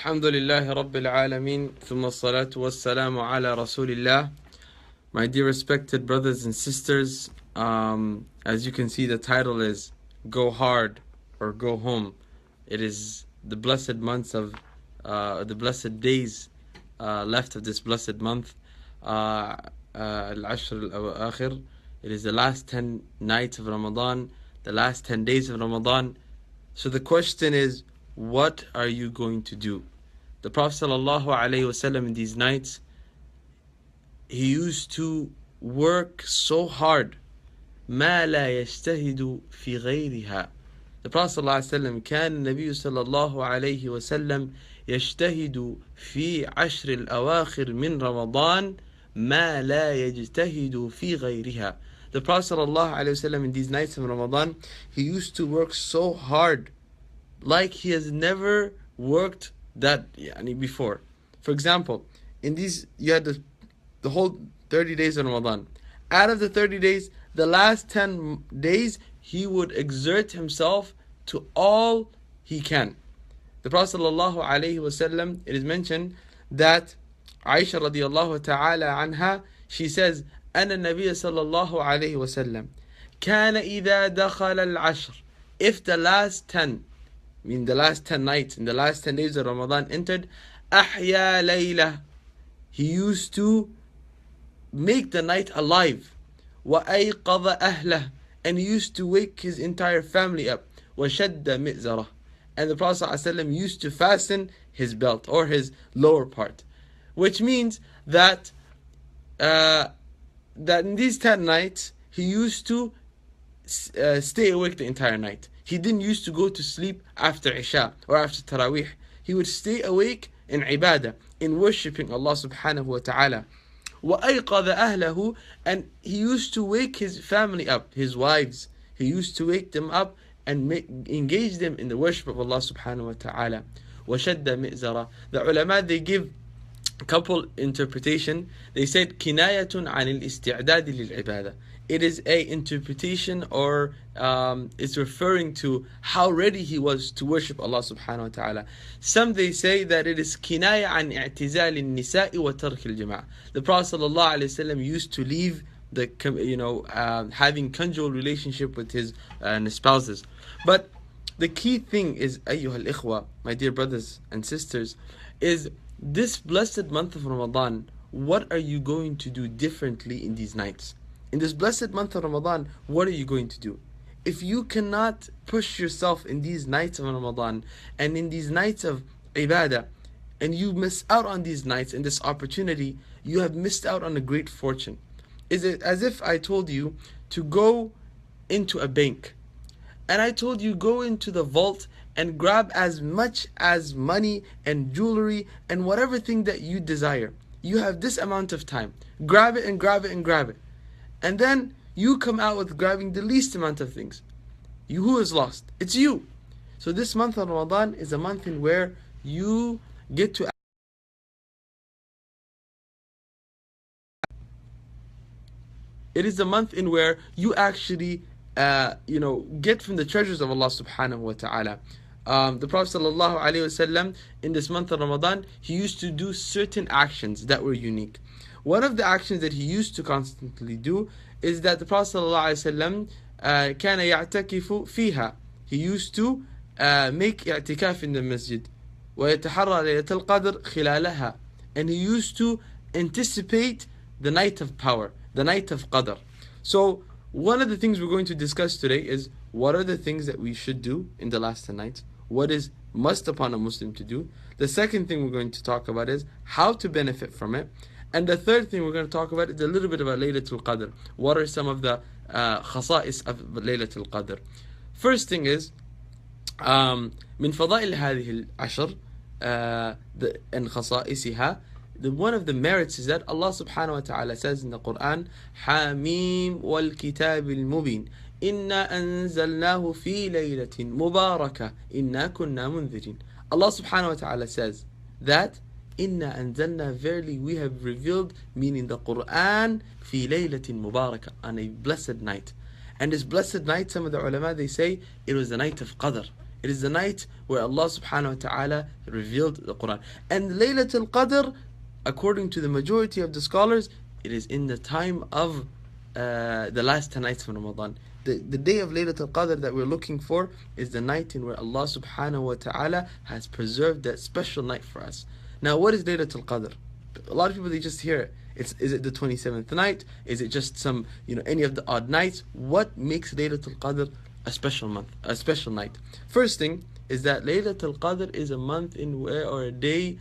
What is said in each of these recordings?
الحمد لله رب العالمين ثم الصلاة والسلام على رسول الله. My dear respected brothers and sisters, as you can see, the title is Go Hard or Go Home. It is the blessed months of the blessed days left of this blessed month, Al-Ashr al-Akhir. It is the last 10 nights of Ramadan, the last 10 days of Ramadan. So the question is, what are you going to do? The Prophet ﷺ in these nights, he used to work so hard. ما لا يجتهد في غيرها. The Prophet ﷺ كان النبي صلى الله عليه وسلم يجتهد في عشر الأواخر من رمضان ما لا يجتهد في غيرها. The Prophet ﷺ in these nights of Ramadan, he used to work so hard, like he has never worked that before. For example, in these, you had the whole 30 days of Ramadan. Out of the 30 days, the last 10 days, he would exert himself to all he can. The Prophet ﷺ, it is mentioned that Aisha radiallahu ta'ala anha, she says, أن النبي صلى الله عليه وسلم كان إذا دخل العشر. If the last 10, the last 10 nights, in the last 10 days of Ramadan entered, أحيا ليلة, he used to make the night alive. وأيقظ أهله, and he used to wake his entire family up. وشد مئزره, and the Prophet ﷺ used to fasten his belt or his lower part, which means that that in these 10 nights he used to stay awake the entire night. He didn't used to go to sleep after Isha or after Taraweeh. He would stay awake in ibadah, in worshipping Allah subhanahu wa ta'ala. وَأَيْقَظَ أَهْلَهُ, and he used to wake his family up, his wives. He used to wake them up and engage them in the worship of Allah subhanahu wa ta'ala. وَشَدَّ مِئْزَرًا. The ulama, they give a couple interpretation. They said كِنَايَةٌ عَنِ الْإِسْتِعْدَادِ لِلْعِبَادَةِ. It is a interpretation, or it's referring to how ready he was to worship Allah subhanahu wa ta'ala. Some, they say that it is kinaya an i'tizal an-nisa'i wa tark al-jama'. The Prophet sallallahu alaihi wasallam used to leave the having conjugal relationship with his spouses. But the key thing is, ayyuha al-ikhwa, my dear brothers and sisters, is this blessed month of Ramadan, what are you going to do differently in these nights? In this blessed month of Ramadan, what are you going to do? If you cannot push yourself in these nights of Ramadan and in these nights of ibadah, and you miss out on these nights and this opportunity, you have missed out on a great fortune. Is it as if I told you to go into a bank, and I told you go into the vault and grab as much as money and jewelry and whatever thing that you desire. You have this amount of time. Grab it and grab it and grab it. And then you come out with grabbing the least amount of things. Who is lost? It's you. So this month of Ramadan is a month in where you get to. It is a month in where you actually, get from the treasures of Allah subhanahu wa ta'ala. The Prophet sallallahu alaihi wasallam in this month of Ramadan, he used to do certain actions that were unique. One of the actions that he used to constantly do is that the Prophet ﷺ كان يعتكف فيها. He used to make i'tikaf in the masjid. ويتحرى ليلة القدر خلالها. And he used to anticipate the night of power, the night of Qadr. So one of the things we're going to discuss today is, what are the things that we should do in the last 10 nights? What is must upon a Muslim to do? The second thing we're going to talk about is how to benefit from it. And the third thing we're going to talk about is a little bit about Laylatul Qadr. What are some of the khasa'is of Laylatul Qadr? First thing is, من فضائل هذه العشر and خصائصها, one of the merits is that Allah subhanahu wa ta'ala says in the Quran, حَامِيمْ وَالْكِتَابِ الْمُبِينَ إِنَّا أَنزَلْنَاهُ فِي لَيْلَةٍ مُبَارَكَةٍ إِنَّا كُنَّا مُنذِرِينَ. Allah subhanahu wa ta'ala says that Inna anzalna, verily we have revealed, meaning the Quran, fi laylatin mubarakah, on a blessed night. And this blessed night, some of the ulama, they say it was the night of Qadr. It is the night where Allah subhanahu wa ta'ala revealed the Quran. And Laylatul Qadr, according to the majority of the scholars, it is in the time of the last 10 nights of Ramadan. The day of Laylatul Qadr that we're looking for is the night in where Allah subhanahu wa ta'ala has preserved that special night for us. Now, what is Laylatul Qadr? A lot of people, they just hear it. Is it the 27th night? Is it just some, any of the odd nights? What makes Laylatul Qadr a special month, a special night? First thing is that Laylatul Qadr is a month in where, or a day,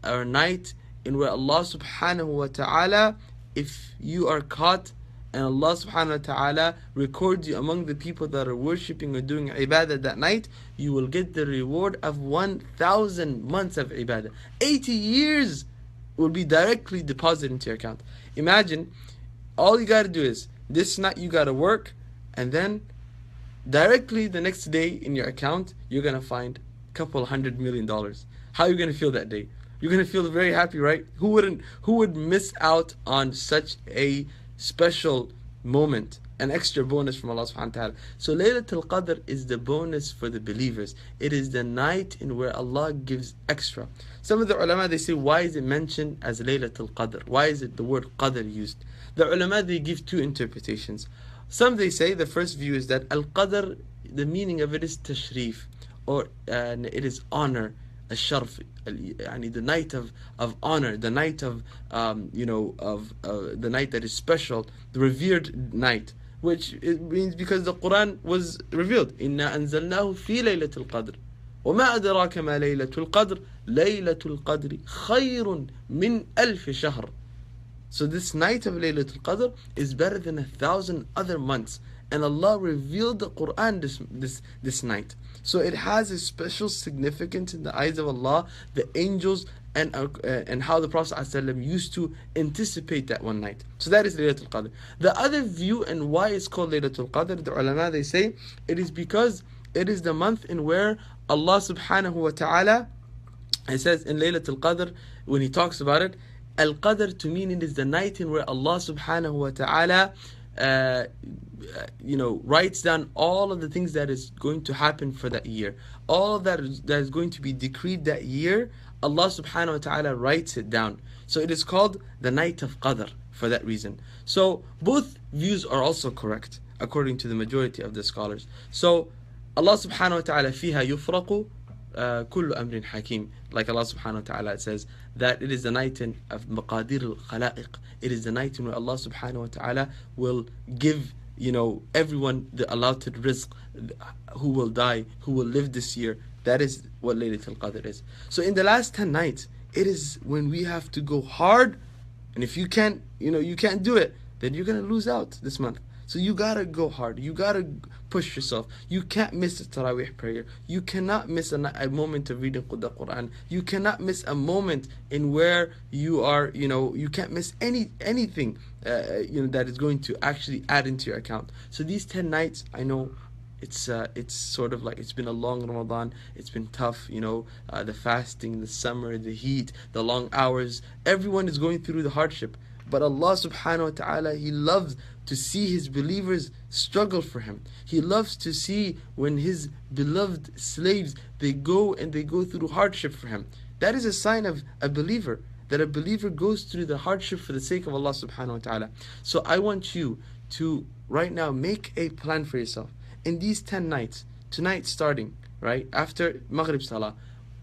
or a night in where Allah subhanahu wa ta'ala, if you are caught and Allah subhanahu wa ta'ala records you among the people that are worshipping or doing ibadah that night, you will get the reward of 1,000 months of ibadah. 80 years will be directly deposited into your account. Imagine, all you gotta do is, this night you gotta work, and then directly the next day in your account, you're gonna find a couple $100 million. How are you gonna feel that day? You're gonna feel very happy, right? Who would miss out on such a special moment, an extra bonus from Allah subhanahu wa ta'ala? So Laylatul Qadr is the bonus for the believers. It is the night in where Allah gives extra. Some of the ulama, they say, why is it mentioned as Laylatul Qadr? Why is it the word Qadr used? The ulama, they give two interpretations. Some, they say, the first view is that Al-Qadr, the meaning of it is tashrif, or it is honor, الشرف, the night of honor, the night of the night that is special, the revered night, which it means because the Quran was revealed. إِنَّا أَنزَلْنَاهُ فِي لَيْلَةِ الْقَدْرِ وَمَا أَدْرَاكَ مَا لَيْلَةُ الْقَدْرِ لَيْلَةُ الْقَدْرِ خَيْرٌ مِنْ أَلْفِ شَهْرٍ. So this night of Laylatul Qadr is better than 1,000 other months. And Allah revealed the Quran this night. So it has a special significance in the eyes of Allah, the angels, and how the Prophet ﷺ used to anticipate that one night. So that is Laylatul Qadr. The other view, and why it's called Laylatul Qadr, the ulama, they say, it is because it is the month in where Allah subhanahu wa ta'ala, it says in Laylatul Qadr, when He talks about it, Al-Qadr, to mean it is the night in where Allah subhanahu wa ta'ala writes down all of the things that is going to happen for that year. All that is going to be decreed that year, Allah subhanahu wa ta'ala writes it down. So it is called the night of Qadr for that reason. So both views are also correct according to the majority of the scholars. So Allah subhanahu wa ta'ala fiha yufraqu kullu amrin hakim, like Allah subhanahu wa ta'ala says that it is the night of maqadir al-khalaiq. It is the night in where Allah subhanahu wa ta'ala will give everyone the allotted rizq, who will die, who will live this year. That is what Laylatul Qadr is. So in the last 10 nights, it is when we have to go hard, and if you can't do it, then you're gonna lose out this month. So you gotta go hard. You gotta push yourself. You can't miss the Taraweeh prayer. You cannot miss a moment of reading the Quran. You cannot miss a moment in where you are, you can't miss anything, that is going to actually add into your account. So these 10 nights, I know it's sort of like, it's been a long Ramadan. It's been tough, the fasting, the summer, the heat, the long hours. Everyone is going through the hardship. But Allah subhanahu wa ta'ala, He loves to see His believers struggle for Him. He loves to see when His beloved slaves, they go through hardship for Him. That is a sign of a believer, that a believer goes through the hardship for the sake of Allah subhanahu wa ta'ala. So I want you to right now make a plan for yourself. In these 10 nights, tonight starting, right, after Maghrib Salah,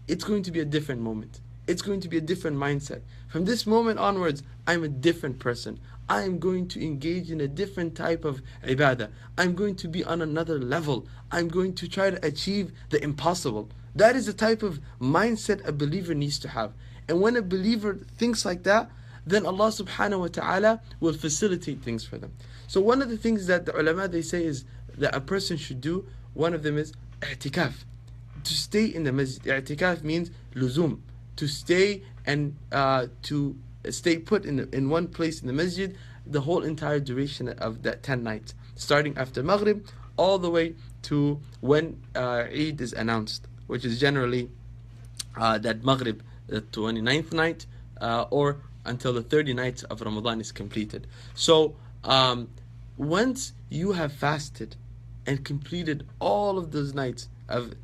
it's going to be a different moment. It's going to be a different mindset. From this moment onwards, I'm a different person. I am going to engage in a different type of ibadah. I'm going to be on another level. I'm going to try to achieve the impossible. That is the type of mindset a believer needs to have. And when a believer thinks like that, then Allah subhanahu wa ta'ala will facilitate things for them. So one of the things that the ulama, they say is that a person should do, one of them is i'tikaf. To stay in the masjid. I'tikaf means luzum. To stay and to stay put in one place in the masjid the whole entire duration of that 10 nights, starting after Maghrib all the way to when Eid is announced, which is generally that Maghrib, the 29th night, or until the 30 nights of Ramadan is completed. So once you have fasted and completed all of those nights of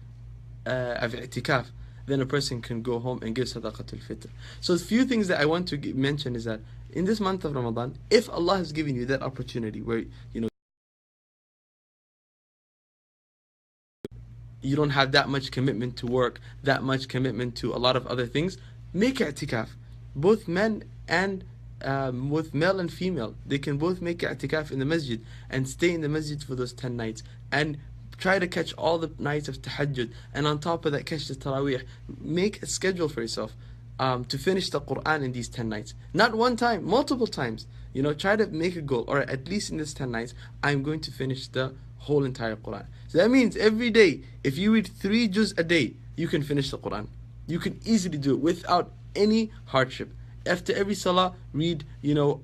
of i'tikaf, then a person can go home and give sadaqatul fitr. So a few things that I want to mention is that in this month of Ramadan, if Allah has given you that opportunity where you don't have that much commitment to work, that much commitment to a lot of other things, make i'tikaf. Both men and both male and female, they can both make i'tikaf in the masjid and stay in the masjid for those 10 nights and try to catch all the nights of tahajjud, and on top of that catch the tarawih. Make a schedule for yourself to finish the Quran in these 10 nights. Not one time, multiple times. Try to make a goal, or at least in these 10 nights, I'm going to finish the whole entire Quran. So that means every day, if you read 3 juz a day, you can finish the Quran. You can easily do it without any hardship. After every salah, read,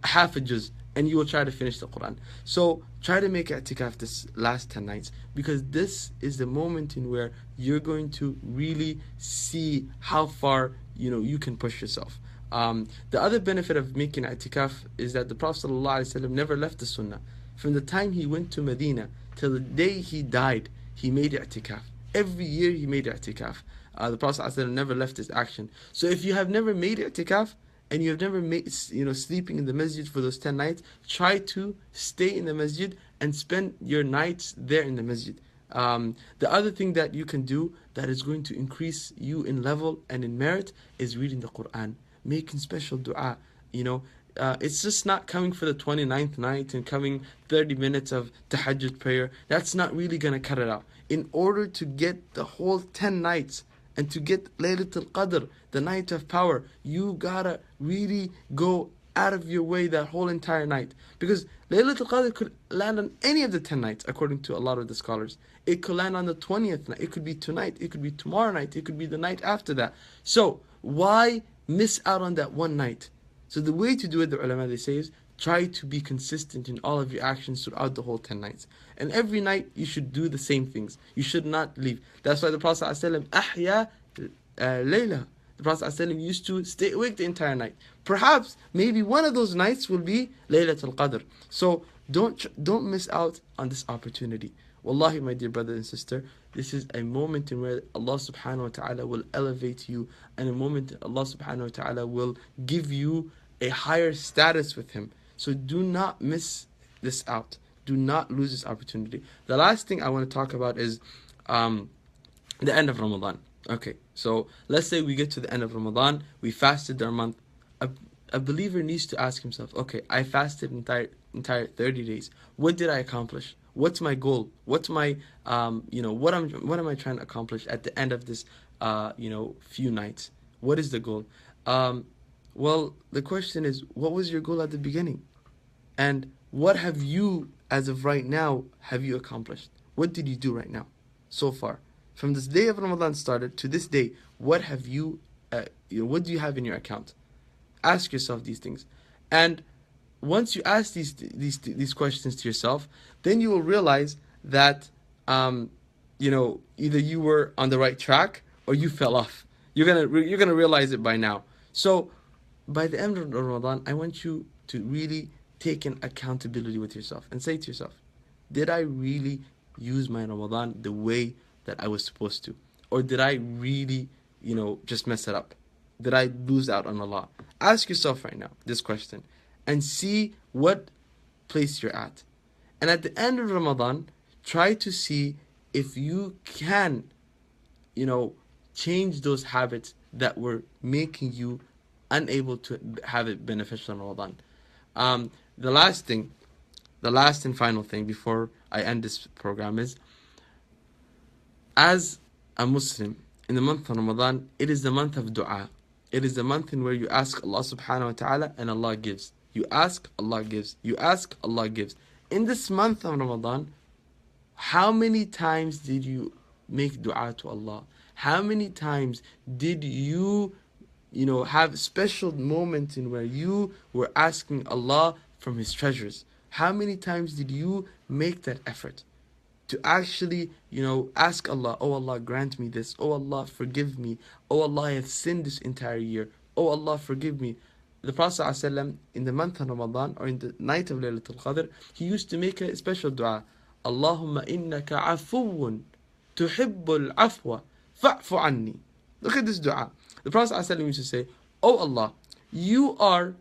half a juz, and you will try to finish the Quran. So try to make i'tikaf this last 10 nights, because this is the moment in where you're going to really see how far you can push yourself. The other benefit of making i'tikaf is that the Prophet ﷺ never left the sunnah. From the time he went to Medina till the day he died, he made i'tikaf. Every year he made i'tikaf. The Prophet ﷺ never left his action. So if you have never made i'tikaf, and you have never made, sleeping in the masjid for those 10 nights, try to stay in the masjid and spend your nights there in the masjid. The other thing that you can do that is going to increase you in level and in merit is reading the Quran, making special dua. It's just not coming for the 29th night and coming 30 minutes of tahajjud prayer. That's not really going to cut it out. In order to get the whole 10 nights, and to get Laylatul Qadr, the night of power, you gotta really go out of your way that whole entire night. Because Laylatul Qadr could land on any of the 10 nights, according to a lot of the scholars. It could land on the 20th night, it could be tonight, it could be tomorrow night, it could be the night after that. So, why miss out on that one night? So the way to do it, the ulama, they say, is try to be consistent in all of your actions throughout the whole 10 nights. And every night you should do the same things. You should not leave. That's why the Prophet ﷺ, ahya layla. The Prophet ﷺ used to stay awake the entire night. Perhaps, maybe one of those nights will be Laylatul Qadr. So don't miss out on this opportunity. Wallahi, my dear brother and sister, this is a moment in where Allah subhanahu wa ta'ala will elevate you, and a moment that Allah subhanahu wa ta'ala will give you a higher status with Him. So do not miss this out. Do not lose this opportunity. The last thing I want to talk about is the end of Ramadan. Okay, so let's say we get to the end of Ramadan, we fasted our month. A believer needs to ask himself, okay, I fasted entire 30 days. What did I accomplish? What's my goal? What's my what am I trying to accomplish at the end of this few nights? What is the goal? Well, the question is, what was your goal at the beginning? And what have you, as of right now, have you accomplished? What did you do right now, so far? From this day of Ramadan started to this day, what have you, what do you have in your account? Ask yourself these things. And once you ask these questions to yourself, then you will realize that, either you were on the right track or you fell off. You're gonna realize it by now. So, by the end of Ramadan, I want you to really take an accountability with yourself and say to yourself, did I really use my Ramadan the way that I was supposed to? Or did I really, just mess it up? Did I lose out on Allah? Ask yourself right now this question and see what place you're at. And at the end of Ramadan, try to see if you can, change those habits that were making you unable to have it beneficial in Ramadan. The last and final thing before I end this program is, as a Muslim, in the month of Ramadan, it is the month of dua. It is the month in where you ask Allah subhanahu wa ta'ala and Allah gives. You ask, Allah gives. You ask, Allah gives. In this month of Ramadan, how many times did you make dua to Allah? How many times did you, have special moments in where you were asking Allah from His treasures? How many times did you make that effort to actually, ask Allah, oh Allah, grant me this. Oh Allah, forgive me. Oh Allah, I have sinned this entire year. Oh Allah, forgive me. The Prophet ﷺ, in the month of Ramadan, or in the night of Laylatul Qadr, he used to make a special dua. Allahumma innaka afuwun tuhibbul afwa fa'fu anni. Look at this dua. The Prophet ﷺ used to say, Oh Allah, you are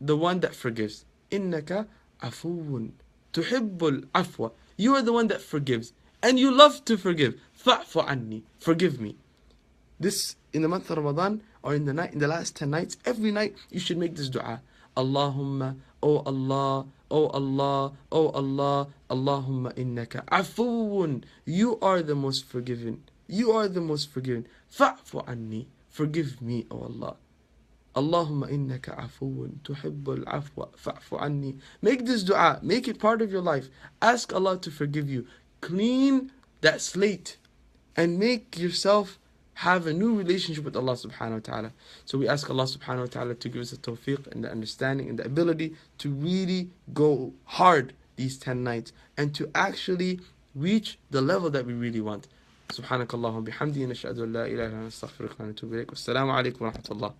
the one that forgives. إِنَّكَ عَفُوٌّ تُحِبُّ الْعَفْوَ. You are the one that forgives. And you love to forgive. فَعْفُ عَنِّي. Forgive me. This, in the month of Ramadan, or in the night, in the last 10 nights, every night, you should make this dua. Allahumma, oh Allah, oh Allah, oh Allah, Allahumma innaka afuun. You are the most forgiving. You are the most forgiving. Fa'fu anni. Forgive me, oh Allah. Allahumma innaka afuun tuhibbul afwa fa'fu anni. Make this dua. Make it part of your life. Ask Allah to forgive you. Clean that slate and make yourself have a new relationship with Allah subhanahu wa ta'ala. So we ask Allah subhanahu wa ta'ala to give us the tawfiq and the understanding and the ability to really go hard these 10 nights and to actually reach the level that we really want. Subhanakallahumma bihamdi nashhadu an la ilaha illa anta astaghfiruka wa atubu ilaik. Wassalamu alaikum wa rahmatullah.